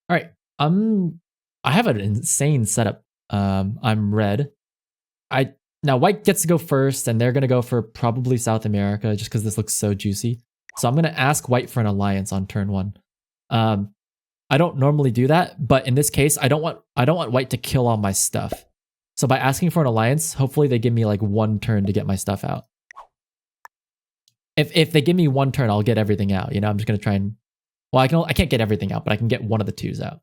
All right. I have an insane setup. I'm red. Now white gets to go first, and they're gonna go for probably South America just because this looks so juicy. So I'm gonna ask white for an alliance on turn 1. I don't normally do that, but in this case, I don't want white to kill all my stuff. So by asking for an alliance, hopefully they give me like 1 turn to get my stuff out. If they give me 1 turn, I'll get everything out. You know, I'm just gonna try and, well, I can't get everything out, but I can get one of the 2s out.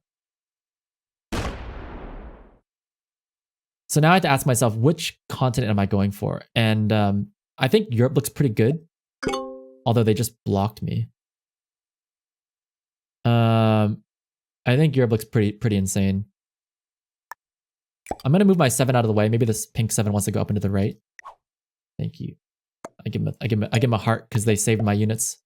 So now I have to ask myself, which continent am I going for? And I think Europe looks pretty good, although they just blocked me. I think Europe looks pretty insane. I'm gonna move my 7 out of the way. Maybe this pink 7 wants to go up into the right. Thank you. I give him a heart because they saved my units.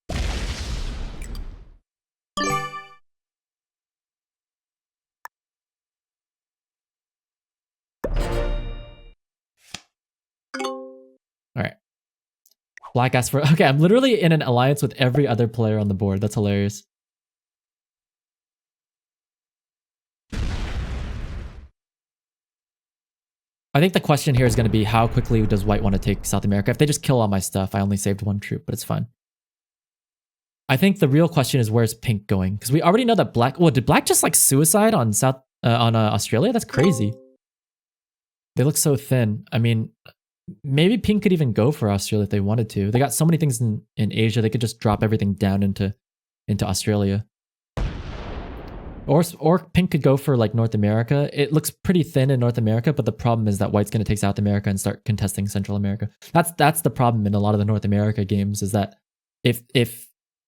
Alright. Black asks for... Okay, I'm literally in an alliance with every other player on the board. That's hilarious. I think the question here is going to be how quickly does white want to take South America? If they just kill all my stuff, I only saved 1 troop, but it's fine. I think the real question is where's pink going? Because we already know that black... Well, did black just like suicide on Australia? That's crazy. They look so thin. I mean, maybe pink could even go for Australia if they wanted to. They got so many things in Asia, they could just drop everything down into Australia. Or pink could go for like North America. It looks pretty thin in North America, but the problem is that white's going to take South America and start contesting Central America. That's the problem in a lot of the North America games, is that if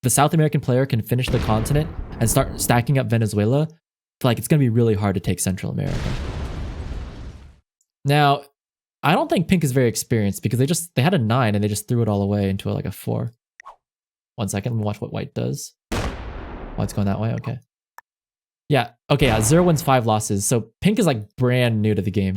the South American player can finish the continent and start stacking up Venezuela, like it's going to be really hard to take Central America. Now, I don't think pink is very experienced because they had a 9 and they just threw it all away into like a 4. 1 second, we'll watch what white does. White's going that way, okay. Yeah, okay, yeah, 0 wins 5 losses. So pink is like brand new to the game.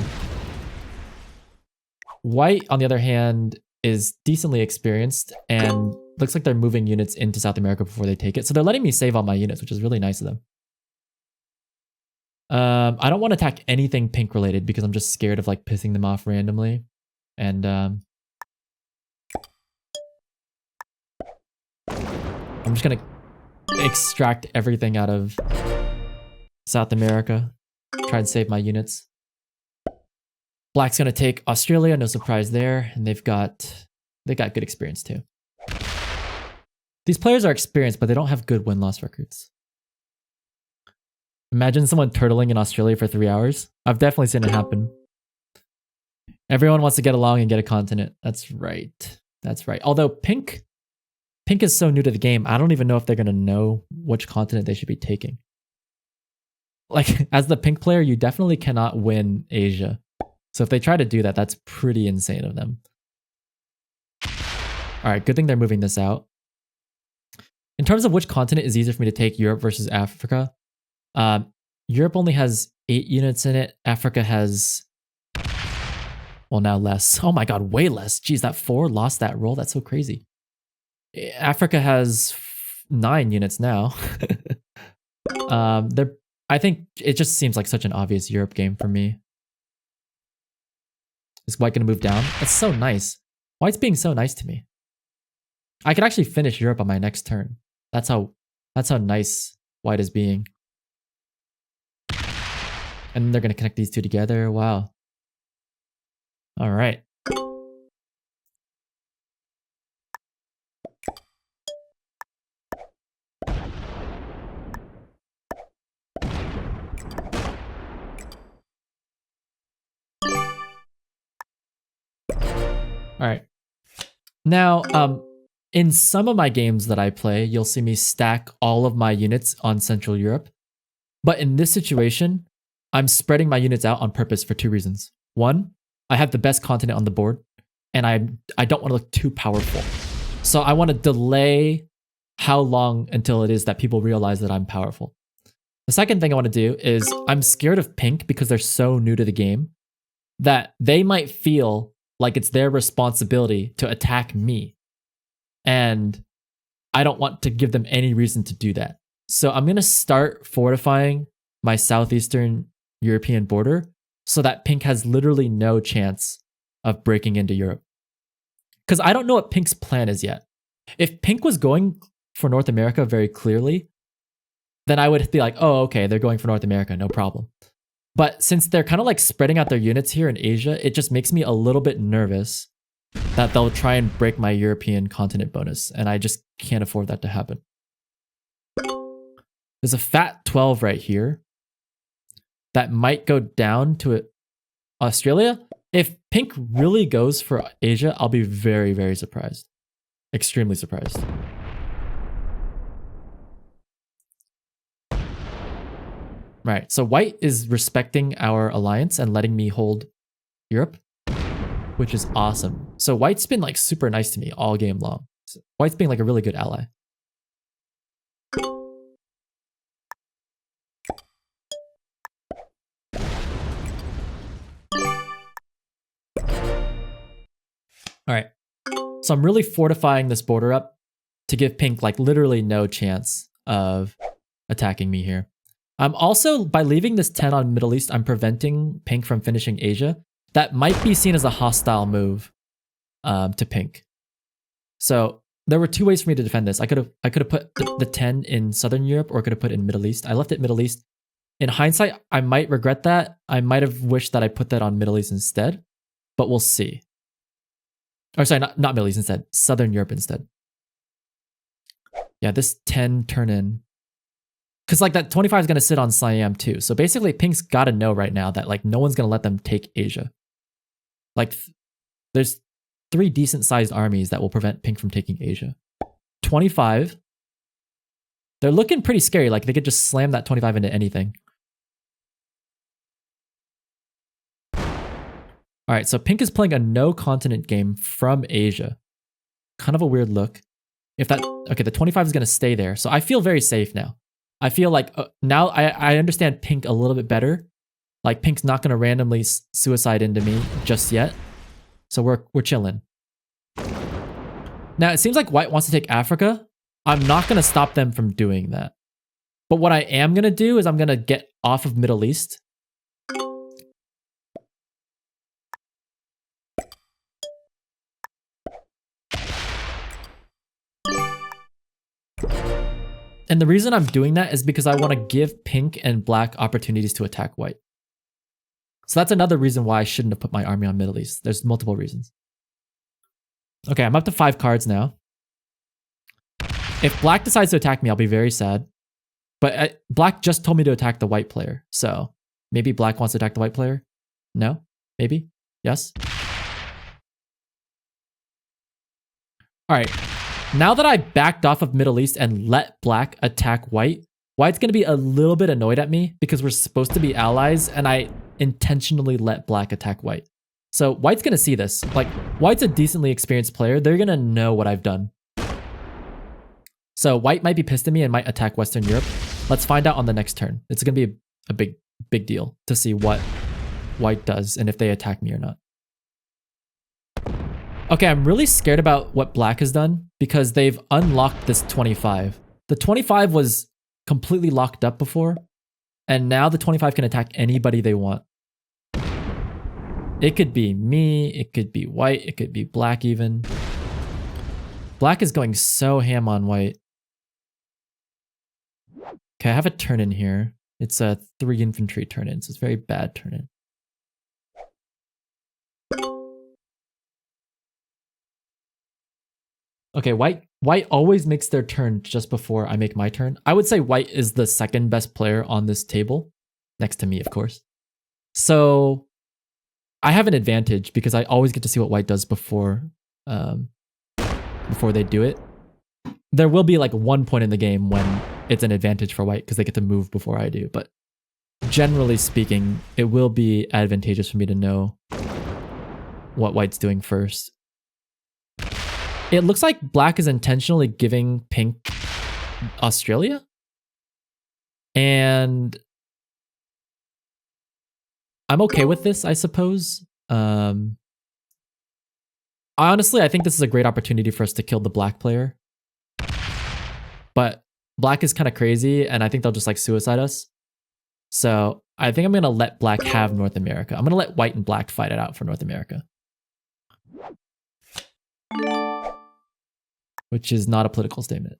White, on the other hand, is decently experienced and looks like they're moving units into South America before they take it. So they're letting me save all my units, which is really nice of them. I don't want to attack anything pink related because I'm just scared of like pissing them off randomly. And I'm just gonna extract everything out of South America. Try and save my units. Black's gonna take Australia, no surprise there, and they got good experience too. These players are experienced, but they don't have good win-loss records. Imagine someone turtling in Australia for 3 hours. I've definitely seen it happen. Everyone wants to get along and get a continent. That's right. That's right. Although pink is so new to the game, I don't even know if they're gonna know which continent they should be taking. Like, as the pink player, you definitely cannot win Asia. So if they try to do that, that's pretty insane of them. Alright, good thing they're moving this out. In terms of which continent is easier for me to take, Europe versus Africa, Europe only has 8 units in it. Africa has, well, now less. Oh my god, way less. Jeez, that 4 lost that roll. That's so crazy. Africa has 9 units now. I think it just seems like such an obvious Europe game for me. Is white gonna move down? That's so nice. White's being so nice to me. I could actually finish Europe on my next turn. That's how nice white is being. And they're gonna connect these 2 together. Wow. All right. All right. Now, in some of my games that I play, you'll see me stack all of my units on Central Europe. But in this situation, I'm spreading my units out on purpose for 2 reasons. 1, I have the best continent on the board, and I don't want to look too powerful. So I want to delay how long until it is that people realize that I'm powerful. The second thing I want to do is I'm scared of pink because they're so new to the game that they might feel like it's their responsibility to attack me. And I don't want to give them any reason to do that. So I'm going to start fortifying my southeastern European border so that pink has literally no chance of breaking into Europe. Because I don't know what pink's plan is yet. If pink was going for North America very clearly, then I would be like, oh, okay, they're going for North America, no problem. But since they're kind of like spreading out their units here in Asia, it just makes me a little bit nervous that they'll try and break my European continent bonus. And I just can't afford that to happen. There's a fat 12 right here that might go down to Australia. If pink really goes for Asia, I'll be very, very surprised. Extremely surprised. Right, so white is respecting our alliance and letting me hold Europe, which is awesome. So white's been like super nice to me all game long. So white's being like a really good ally. All right, so I'm really fortifying this border up to give pink like literally no chance of attacking me here. I'm also, by leaving this 10 on Middle East, I'm preventing pink from finishing Asia. That might be seen as a hostile move to pink. So there were two ways for me to defend this. I could have put the 10 in Southern Europe, or I could have put it in Middle East. I left it Middle East. In hindsight, I might regret that. I might have wished that I put that on Middle East instead, but we'll see. Or sorry, not Middle East instead, Southern Europe instead. Yeah, this 10 turn in. Because like that 25 is going to sit on Siam too. So basically pink's got to know right now that like no one's going to let them take Asia. Like there's 3 decent sized armies that will prevent pink from taking Asia. 25. They're looking pretty scary. Like they could just slam that 25 into anything. All right, so pink is playing a no continent game from Asia. Kind of a weird look. If that, okay, the 25 is going to stay there. So I feel very safe now. I feel like now I understand pink a little bit better. Like pink's not going to randomly suicide into me just yet. So we're chilling. Now it seems like white wants to take Africa. I'm not going to stop them from doing that. But what I am going to do is I'm going to get off of Middle East. And the reason I'm doing that is because I want to give pink and black opportunities to attack white. So that's another reason why I shouldn't have put my army on Middle East. There's multiple reasons. Okay, I'm up to 5 cards now. If black decides to attack me, I'll be very sad. But black just told me to attack the white player. So maybe black wants to attack the white player? No? Maybe? Yes? All right. Now that I backed off of Middle East and let black attack white, white's going to be a little bit annoyed at me because we're supposed to be allies and I intentionally let black attack white. So white's going to see this. Like, white's a decently experienced player. They're going to know what I've done. So white might be pissed at me and might attack Western Europe. Let's find out on the next turn. It's going to be a big deal to see what white does and if they attack me or not. Okay, I'm really scared about what black has done because they've unlocked this 25. The 25 was completely locked up before, and now the 25 can attack anybody they want. It could be me, it could be white, it could be black even. Black is going so ham on white. Okay, I have a turn in here. It's a 3 infantry turn in, so it's a very bad turn in. Okay, white always makes their turn just before I make my turn. I would say white is the second best player on this table, next to me, of course. So I have an advantage because I always get to see what white does before they do it. There will be like one point in the game when it's an advantage for white because they get to move before I do. But generally speaking, it will be advantageous for me to know what white's doing first. It looks like black is intentionally giving pink Australia. And I'm okay with this, I suppose. Honestly, I think this is a great opportunity for us to kill the black player. But black is kind of crazy, and I think they'll just like suicide us. So I think I'm going to let black have North America. I'm going to let white and black fight it out for North America. Which is not a political statement.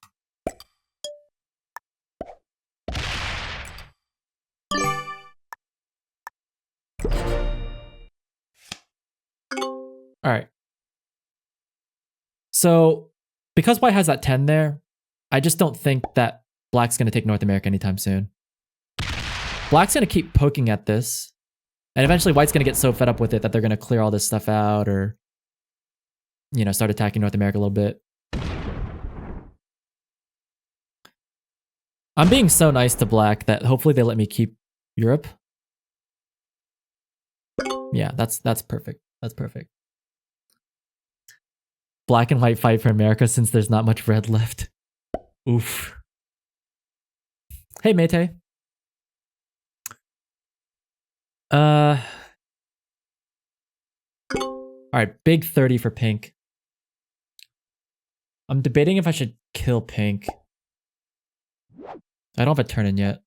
All right. So because white has that 10 there, I just don't think that black's going to take North America anytime soon. Black's going to keep poking at this. And eventually white's going to get so fed up with it that they're going to clear all this stuff out or, you know, start attacking North America a little bit. I'm being so nice to black that hopefully they let me keep Europe. Yeah, that's perfect. That's perfect. Black and white fight for America since there's not much red left. Oof. Hey, Mete. All right, big 30 for pink. I'm debating if I should kill pink. I don't have a turn in yet.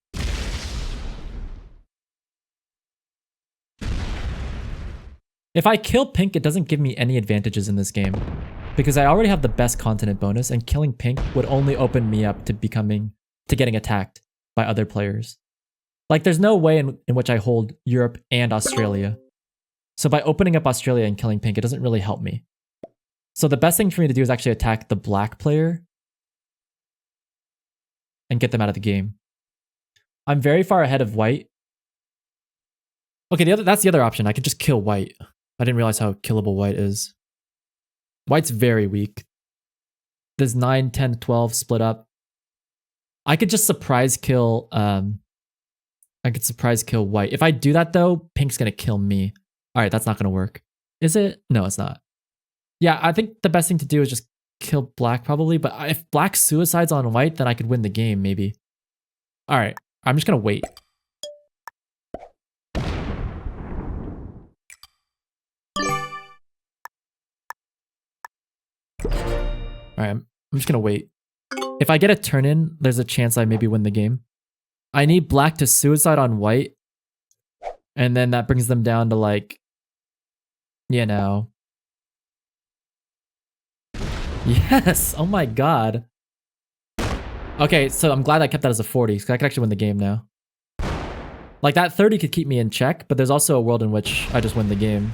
If I kill pink, it doesn't give me any advantages in this game. Because I already have the best continent bonus, and killing pink would only open me up to getting attacked by other players. Like, there's no way in which I hold Europe and Australia. So by opening up Australia and killing pink, it doesn't really help me. So the best thing for me to do is actually attack the black player and get them out of the game. I'm very far ahead of white. Okay, that's the other option. I could just kill white. I didn't realize how killable white is. White's very weak. There's 9, 10, 12 split up. I could just surprise kill white. If I do that though, pink's gonna kill me. Alright, that's not gonna work. Is it? No, it's not. Yeah, I think the best thing to do is just kill black probably, but if black suicides on white, then I could win the game maybe. Alright, I'm just gonna wait. Alright, I'm just gonna wait. If I get a turn in, there's a chance I maybe win the game. I need black to suicide on white. And then that brings them down to like, you know. Yes! Oh my god. Okay, so I'm glad I kept that as a 40, because I can actually win the game now. Like, that 30 could keep me in check, but there's also a world in which I just win the game.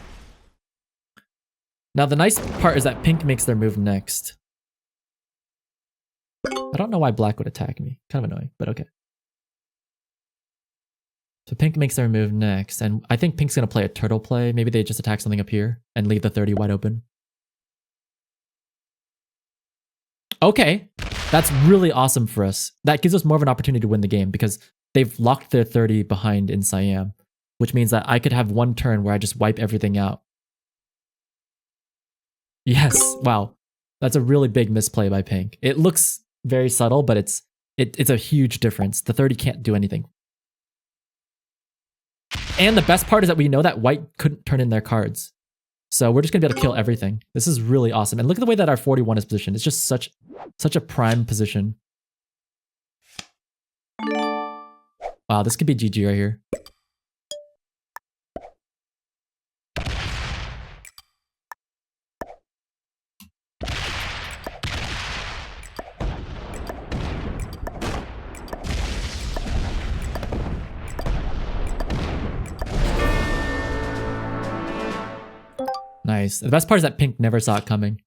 Now, the nice part is that pink makes their move next. I don't know why black would attack me. Kind of annoying, but okay. So pink makes their move next, and I think pink's going to play a turtle play. Maybe they just attack something up here and leave the 30 wide open. Okay, that's really awesome for us. That gives us more of an opportunity to win the game because they've locked their 30 behind in Siam, which means that I could have one turn where I just wipe everything out. Yes, wow. That's a really big misplay by pink. It looks very subtle, but it's a huge difference. The 30 can't do anything. And the best part is that we know that white couldn't turn in their cards. So we're just going to be able to kill everything. This is really awesome. And look at the way that our 41 is positioned. It's just such a prime position. Wow, this could be GG right here. Nice. The best part is that pink never saw it coming.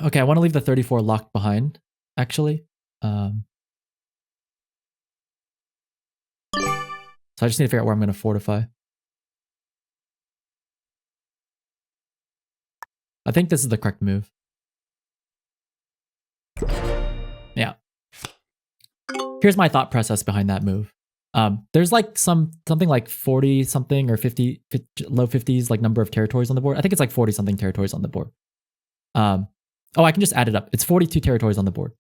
Okay, I want to leave the 34 locked behind, actually. So I just need to figure out where I'm going to fortify. I think this is the correct move. here's my thought process behind that move. There's like something like 40 something or 50, low 50s like number of territories on the board. I think it's like 40 something territories on the board. Oh, I can just add it up. It's 42 territories on the board.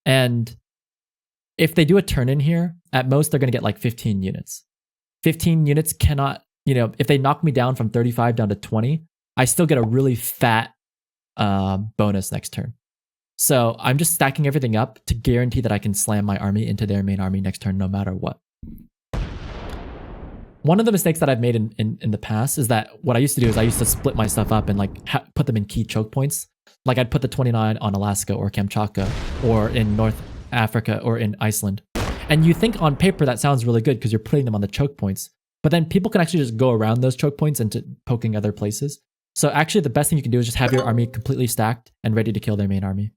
And if they do a turn in here, at most they're going to get like 15 units. 15 units cannot, if they knock me down from 35 down to 20, I still get a really fat bonus next turn. So I'm just stacking everything up to guarantee that I can slam my army into their main army next turn no matter what. One of the mistakes that I've made in the past is that what I used to do is I used to split my stuff up and like put them in key choke points. Like I'd put the 29 on Alaska or Kamchatka or in North Africa or in Iceland. And you think on paper that sounds really good because you're putting them on the choke points. But then people can actually just go around those choke points into poking other places. So actually the best thing you can do is just have your army completely stacked and ready to kill their main army.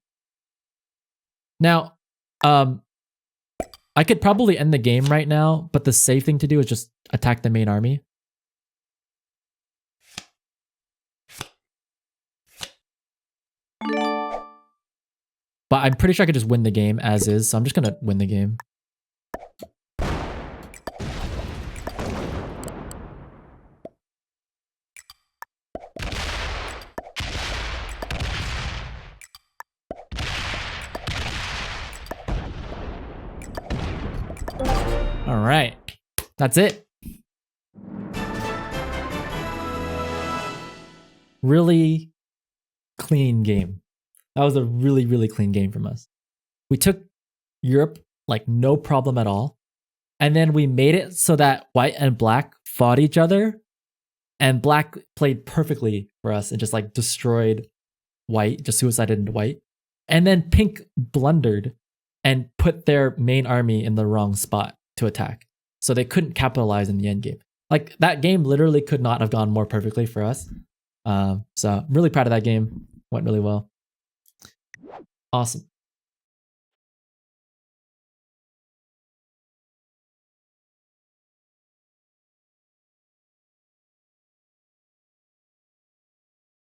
Now, I could probably end the game right now, but the safe thing to do is just attack the main army. But I'm pretty sure I could just win the game as is, so I'm just gonna win the game. All right, that's it. Really clean game. That was a really, really clean game from us. We took Europe like no problem at all. And then we made it so that white and black fought each other. And black played perfectly for us and just like destroyed white, just suicided into white. And then pink blundered and put their main army in the wrong spot to attack. So they couldn't capitalize in the end game. Like that game literally could not have gone more perfectly for us. So I'm really proud of that game. Went really well. Awesome.